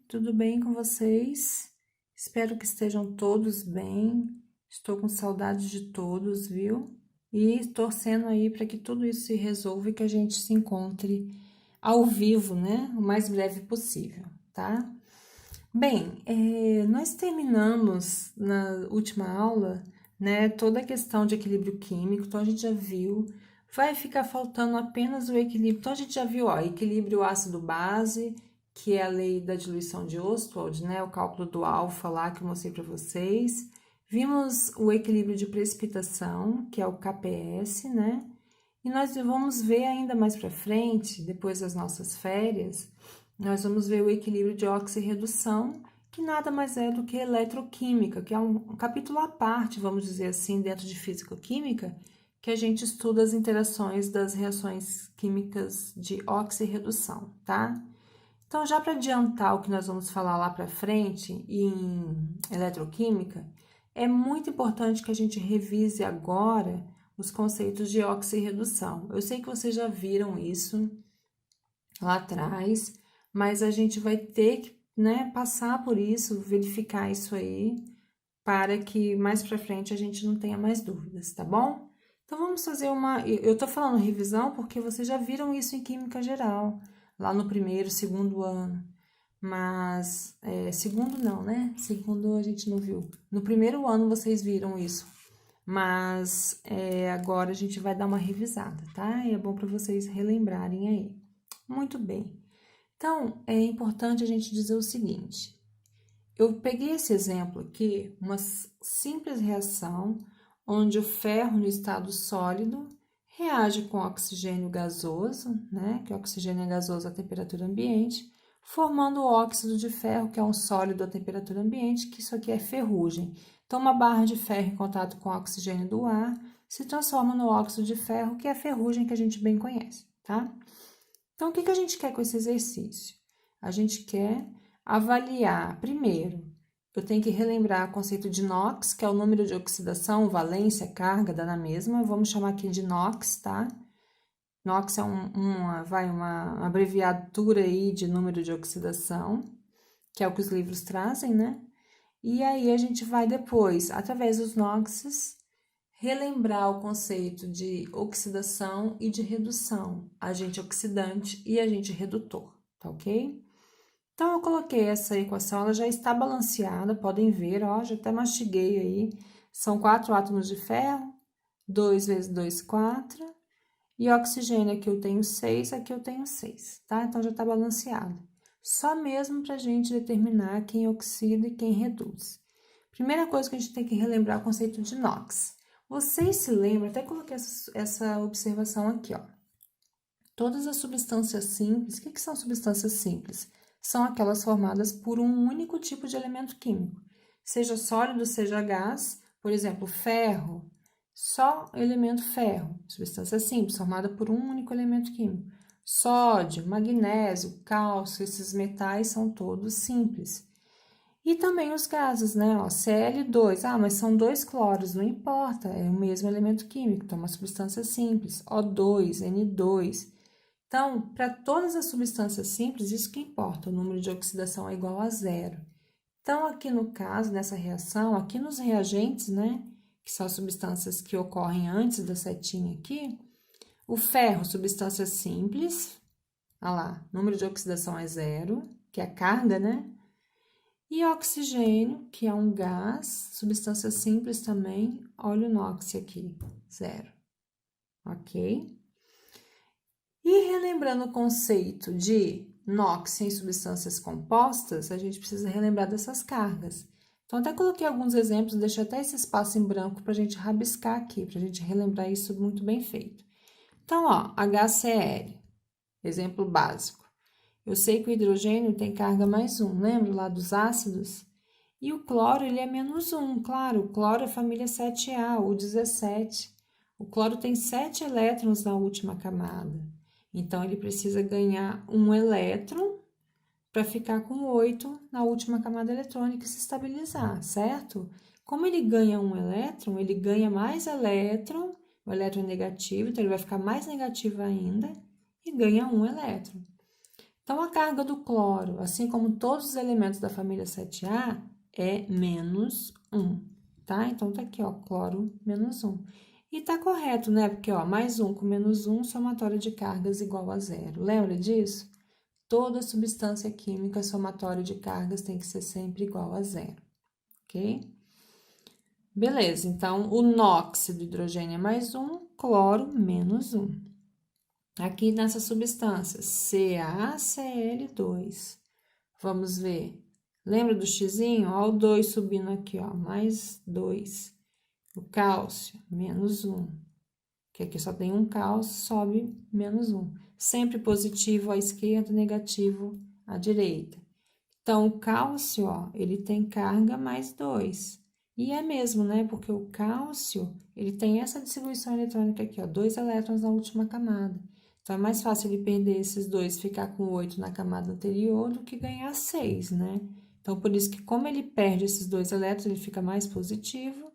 tudo bem com vocês? Espero que estejam todos bem. Estou com saudade de todos, viu? E torcendo aí para que tudo isso se resolva e que a gente se encontre ao vivo, né? O mais breve possível, tá? Bem, nós terminamos na última aula, né, toda a questão de equilíbrio químico, então a gente já viu. Vai ficar faltando apenas o equilíbrio. Então a gente já viu, ó, equilíbrio ácido-base, que é a lei da diluição de Ostwald, né, o cálculo do alfa lá que eu mostrei para vocês. Vimos o equilíbrio de precipitação, que é o KPS, né? E nós vamos ver ainda mais para frente, depois das nossas férias, nós vamos ver o equilíbrio de oxirredução, que nada mais é do que eletroquímica, que é um capítulo à parte, vamos dizer assim, dentro de físico-química, que a gente estuda as interações das reações químicas de oxirredução, tá? Então, já para adiantar o que nós vamos falar lá para frente em eletroquímica, é muito importante que a gente revise agora os conceitos de oxirredução. Eu sei que vocês já viram isso lá atrás, mas a gente vai ter que, né, passar por isso, verificar isso aí, para que mais para frente a gente não tenha mais dúvidas, tá bom? Então, vamos fazer uma... Eu tô falando revisão porque vocês já viram isso em Química Geral, lá no primeiro, segundo ano. Mas, segundo não, né? Segundo a gente não viu. No primeiro ano vocês viram isso. Mas, agora a gente vai dar uma revisada, tá? E é bom para vocês relembrarem aí. Muito bem. Então, é importante a gente dizer o seguinte. Eu peguei esse exemplo aqui, uma simples reação, onde o ferro no estado sólido reage com oxigênio gasoso, né? Que o oxigênio é gasoso à temperatura ambiente, formando o óxido de ferro, que é um sólido à temperatura ambiente, que isso aqui é ferrugem. Então, uma barra de ferro em contato com o oxigênio do ar se transforma no óxido de ferro, que é a ferrugem que a gente bem conhece, tá? Então, o que a gente quer com esse exercício? A gente quer avaliar, primeiro, eu tenho que relembrar o conceito de NOx, que é o número de oxidação, valência, carga, dá na mesma, vamos chamar aqui de NOx, tá? NOx é uma abreviatura aí de número de oxidação, que é o que os livros trazem, né? E aí a gente vai depois, através dos NOxes, relembrar o conceito de oxidação e de redução, agente oxidante e agente redutor, tá ok? Então, eu coloquei essa equação, ela já está balanceada, podem ver, ó, já até mastiguei aí. São 4 átomos de ferro, 2 vezes 2, 4. E oxigênio, aqui eu tenho 6, aqui eu tenho 6, tá? Então, já está balanceado. Só mesmo para a gente determinar quem oxida e quem reduz. Primeira coisa que a gente tem que relembrar é o conceito de NOx. Vocês se lembram, até coloquei essa observação aqui, ó. Todas as substâncias simples, o que são substâncias simples? São aquelas formadas por um único tipo de elemento químico, seja sólido, seja gás, por exemplo, ferro, só elemento ferro, substância simples, formada por um único elemento químico. Sódio, magnésio, cálcio, esses metais são todos simples. E também os gases, né? Ó, Cl2, mas são 2 cloros, não importa, é o mesmo elemento químico, então é uma substância simples. O2, N2. Então, para todas as substâncias simples, isso que importa, o número de oxidação é igual a 0. Então, aqui no caso, nessa reação, aqui nos reagentes, né, que são as substâncias que ocorrem antes da setinha aqui, o ferro, substância simples, olha lá, número de oxidação é 0, que é a carga, né? E oxigênio, que é um gás, substância simples também, olha o NOx aqui, 0, ok? E relembrando o conceito de NOx em substâncias compostas, a gente precisa relembrar dessas cargas. Então, até coloquei alguns exemplos, deixei até esse espaço em branco para a gente rabiscar aqui, para a gente relembrar isso muito bem feito. Então, ó, HCl, exemplo básico. Eu sei que o hidrogênio tem carga mais 1, lembra lá dos ácidos? E o cloro, ele é menos 1, claro, o cloro é família 7A, o 17. O cloro tem 7 elétrons na última camada. Então, ele precisa ganhar um elétron para ficar com 8 na última camada eletrônica e se estabilizar, certo? Como ele ganha um elétron, ele ganha mais elétron, o elétron negativo, então ele vai ficar mais negativo ainda e ganha um elétron. Então, a carga do cloro, assim como todos os elementos da família 7A, é menos 1, tá? Então, tá aqui, ó, cloro menos 1. E tá correto, né? Porque, ó, mais 1 com menos 1, somatório de cargas igual a zero. Lembra disso? Toda substância química, somatório de cargas tem que ser sempre igual a zero, ok? Beleza, então, o NOx do hidrogênio é mais 1, cloro menos 1. Aqui nessa substância, CaCl2. Vamos ver. Lembra do xizinho? Ó, o 2 subindo aqui, ó, mais 2. O cálcio, menos 1. Que aqui só tem um cálcio, sobe menos 1. Sempre positivo à esquerda, negativo à direita. Então, o cálcio, ó, ele tem carga mais 2. E é mesmo, né? Porque o cálcio, ele tem essa distribuição eletrônica aqui, ó, 2 elétrons na última camada. Então, é mais fácil ele perder esses 2, ficar com 8 na camada anterior, do que ganhar 6, né? Então, por isso que, como ele perde esses 2 elétrons, ele fica mais positivo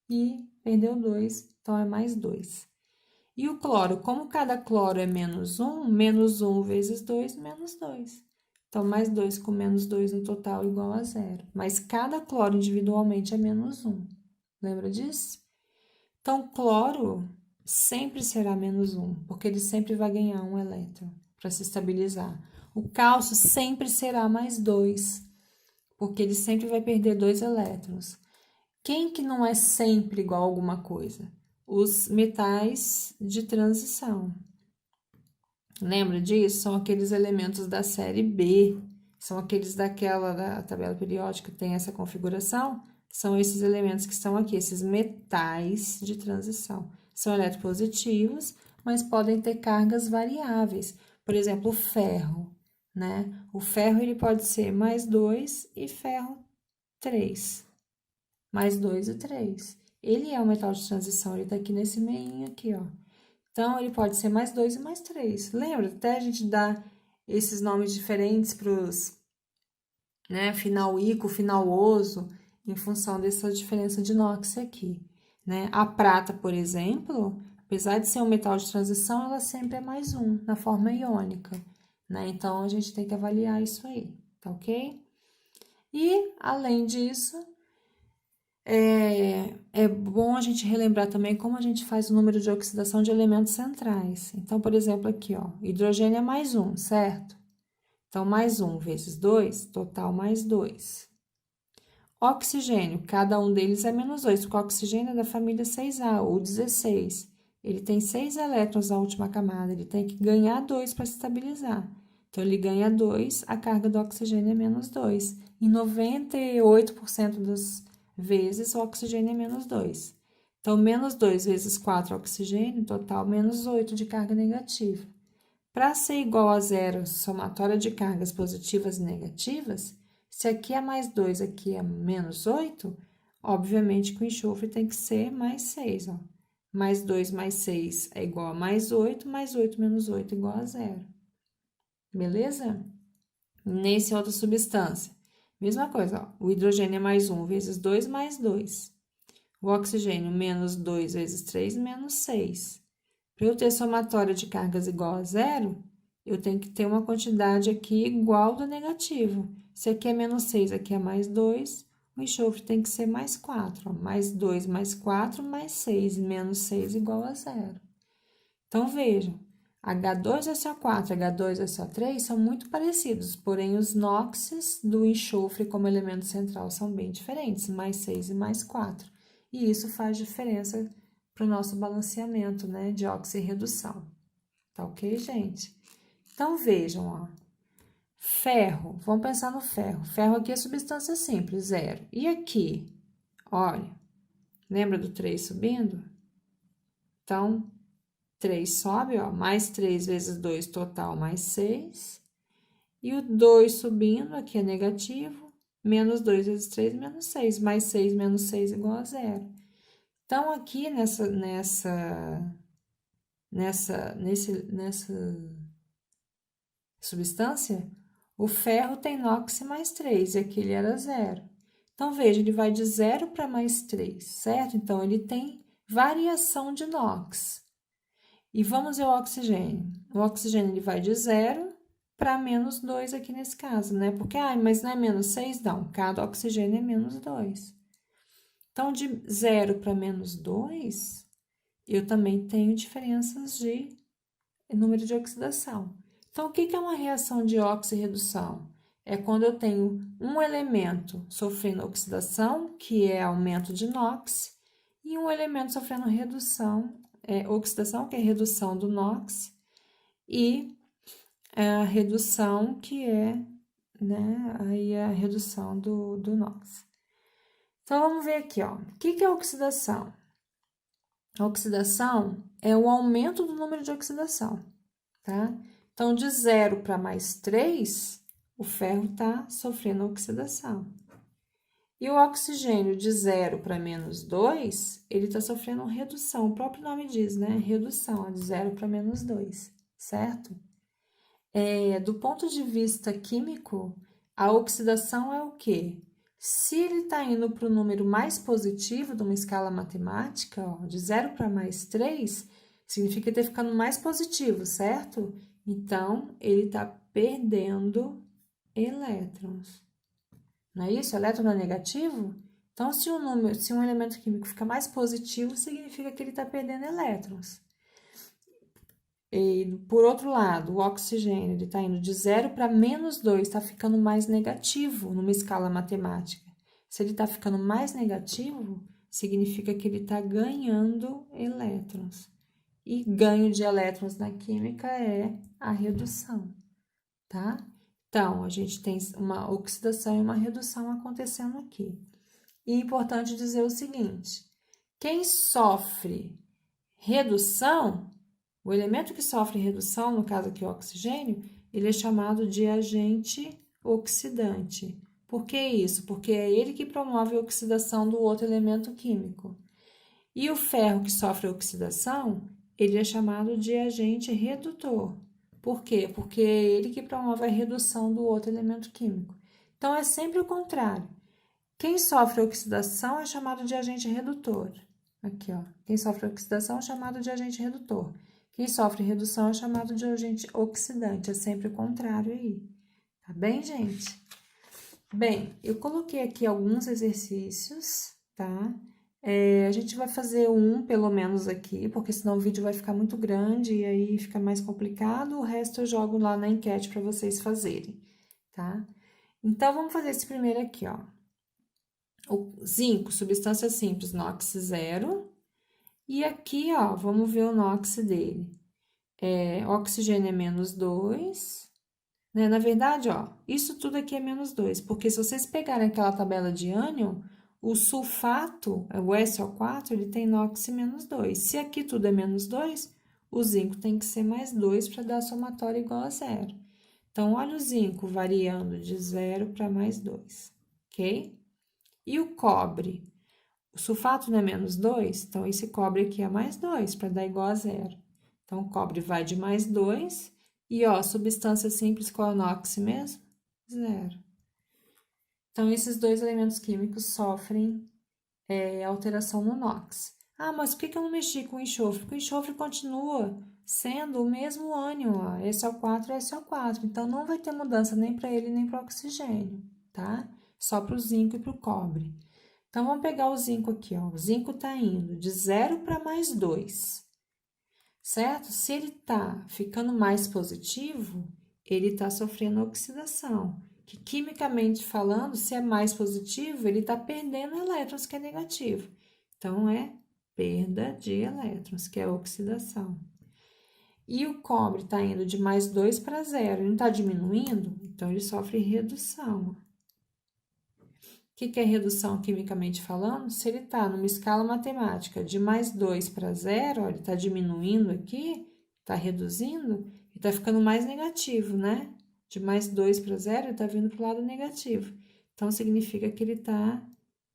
e perdeu 2, então é mais 2. E o cloro, como cada cloro é menos 1 vezes 2, menos 2. Então, mais 2 com menos 2 no total igual a zero. Mas cada cloro individualmente é menos 1. Lembra disso? Então, cloro sempre será menos 1, porque ele sempre vai ganhar um elétron para se estabilizar. O cálcio sempre será mais 2, porque ele sempre vai perder 2 elétrons. Quem que não é sempre igual a alguma coisa? Os metais de transição. Lembra disso? São aqueles elementos da série B. São aqueles da tabela periódica que tem essa configuração. São esses elementos que estão aqui, esses metais de transição. São eletropositivos, mas podem ter cargas variáveis. Por exemplo, o ferro, né? O ferro ele pode ser mais 2 e ferro 3. Mais 2 e 3. Ele é um metal de transição, ele tá aqui nesse meinho aqui, ó. Então, ele pode ser mais 2 e mais 3. Lembra? Até a gente dá esses nomes diferentes para os, né, final ico, final oso, em função dessa diferença de inox aqui, né? A prata, por exemplo, apesar de ser um metal de transição, ela sempre é mais 1, na forma iônica, né? Então, a gente tem que avaliar isso aí, tá ok? E, além disso, é bom a gente relembrar também como a gente faz o número de oxidação de elementos centrais. Então, por exemplo, aqui, ó, hidrogênio é mais 1, certo? Então, mais 1 vezes 2, total mais 2. Oxigênio, cada um deles é menos 2, porque o oxigênio é da família 6A, ou 16. Ele tem 6 elétrons na última camada, ele tem que ganhar 2 para se estabilizar. Então, ele ganha 2, a carga do oxigênio é menos 2. Em 98% das vezes, o oxigênio é menos 2. Então, menos 2 vezes 4 oxigênio, total menos 8 de carga negativa. Para ser igual a zero, somatória de cargas positivas e negativas, se aqui é mais 2, aqui é menos 8, obviamente que o enxofre tem que ser mais 6, ó. Mais 2 mais 6 é igual a mais 8 menos 8 é igual a zero. Beleza? Nesse outra substância. Mesma coisa, ó. O hidrogênio é mais 1 vezes 2 mais 2. O oxigênio, menos 2 vezes 3, menos 6. Para eu ter somatória de cargas igual a zero, eu tenho que ter uma quantidade aqui igual do negativo. Se aqui é menos 6, aqui é mais 2, o enxofre tem que ser mais 4. Ó. Mais 2 mais 4 mais 6, menos 6 igual a zero. Então, vejam, H2SO4 e H2SO3 são muito parecidos, porém os NOxes do enxofre como elemento central são bem diferentes, mais 6 e mais 4. E isso faz diferença para o nosso balanceamento, né, de oxirredução. Tá ok, gente? Então, vejam, ó. Ferro, vamos pensar no ferro. Ferro aqui é substância simples, zero. E aqui, olha, lembra do 3 subindo? Então, 3 sobe, ó, mais 3 vezes 2, total, mais 6. E o 2 subindo, aqui é negativo, menos 2 vezes 3, menos 6. Mais 6 menos 6 igual a zero. Então, aqui nessa substância, o ferro tem NOx mais 3, e aqui ele era zero. Então, veja, ele vai de 0 para mais 3, certo? Então, ele tem variação de NOx. E vamos ver o oxigênio. O oxigênio ele vai de 0 para menos 2 aqui nesse caso, né? Porque, mas não é menos 6? Não, cada oxigênio é menos 2. Então, de 0 para menos 2, eu também tenho diferenças de número de oxidação. Então, o que é uma reação de oxirredução? É quando eu tenho um elemento sofrendo oxidação, que é aumento de NOx, e um elemento sofrendo oxidação, que é redução do NOx, e a redução, que é, né, aí a redução do NOx. Então, vamos ver aqui, ó. O que é oxidação? A oxidação é o aumento do número de oxidação, tá? Então, de 0 para mais 3, o ferro está sofrendo oxidação. E o oxigênio de 0 para menos 2, ele está sofrendo redução. O próprio nome diz, né? Redução, de 0 para menos 2, certo? Do ponto de vista químico, a oxidação é o quê? Se ele está indo para o número mais positivo de uma escala matemática, ó, de 0 para mais 3, significa que está ficando mais positivo, certo? Então, ele está perdendo elétrons. Não é isso? Elétron não é negativo? Então, se um elemento químico fica mais positivo, significa que ele está perdendo elétrons. E, por outro lado, o oxigênio está indo de 0 para menos 2, está ficando mais negativo numa escala matemática. Se ele está ficando mais negativo, significa que ele está ganhando elétrons. E ganho de elétrons na química é a redução, tá? Então, a gente tem uma oxidação e uma redução acontecendo aqui. E é importante dizer o seguinte: quem sofre redução, o elemento que sofre redução, no caso aqui o oxigênio, ele é chamado de agente oxidante. Por que isso? Porque é ele que promove a oxidação do outro elemento químico. E o ferro que sofre oxidação, ele é chamado de agente redutor. Por quê? Porque é ele que promove a redução do outro elemento químico. Então, é sempre o contrário. Quem sofre oxidação é chamado de agente redutor. Aqui, ó. Quem sofre oxidação é chamado de agente redutor. Quem sofre redução é chamado de agente oxidante. É sempre o contrário aí. Tá bem, gente? Bem, eu coloquei aqui alguns exercícios, tá? A gente vai fazer um, pelo menos, aqui, porque senão o vídeo vai ficar muito grande e aí fica mais complicado. O resto eu jogo lá na enquete para vocês fazerem, tá? Então, vamos fazer esse primeiro aqui, ó. O zinco, substância simples, NOx 0. E aqui, ó, vamos ver o NOx dele. Oxigênio é menos 2. Né? Na verdade, ó, isso tudo aqui é menos 2, porque se vocês pegarem aquela tabela de ânion, o sulfato, o SO4, ele tem NOx menos 2. Se aqui tudo é menos 2, o zinco tem que ser mais 2 para dar somatório igual a 0. Então, olha o zinco variando de 0 para mais 2, ok? E o cobre? O sulfato não é menos 2, então esse cobre aqui é mais 2 para dar igual a 0. Então, o cobre vai de mais 2. E, ó, substância simples, qual é o NOx mesmo? 0. Então, esses dois elementos químicos sofrem alteração no NOx. Ah, mas por que eu não mexi com o enxofre? Porque o enxofre continua sendo o mesmo ânion, ó, SO4 e SO4. Então, não vai ter mudança nem para ele, nem para o oxigênio, tá? Só para o zinco e para o cobre. Então, vamos pegar o zinco aqui, ó. O zinco está indo de 0 para mais 2. Certo? Se ele está ficando mais positivo, ele está sofrendo oxidação. Que, quimicamente falando, se é mais positivo, ele está perdendo elétrons, que é negativo. Então, é perda de elétrons, que é oxidação. E o cobre está indo de mais 2 para 0, ele não está diminuindo, então ele sofre redução. O que é redução quimicamente falando? Se ele está numa escala matemática de mais 2 para 0, ó, ele está diminuindo aqui, está reduzindo, ele está ficando mais negativo, né? De mais 2 para 0, ele está vindo para o lado negativo. Então, significa que ele está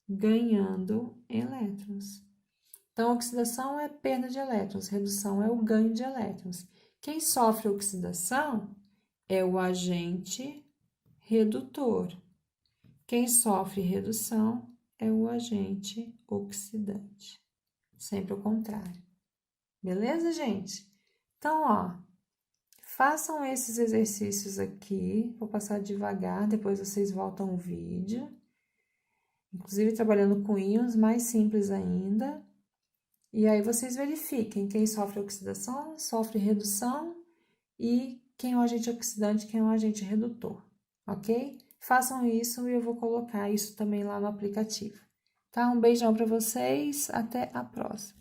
ganhando elétrons. Então, oxidação é perda de elétrons, redução é o ganho de elétrons. Quem sofre oxidação é o agente redutor. Quem sofre redução é o agente oxidante. Sempre o contrário. Beleza, gente? Então, ó, Façam esses exercícios aqui, vou passar devagar, depois vocês voltam o vídeo. Inclusive, trabalhando com íons, mais simples ainda. E aí, vocês verifiquem quem sofre oxidação, sofre redução e quem é o agente oxidante, quem é o agente redutor, ok? Façam isso e eu vou colocar isso também lá no aplicativo. Tá? Um beijão para vocês, até a próxima.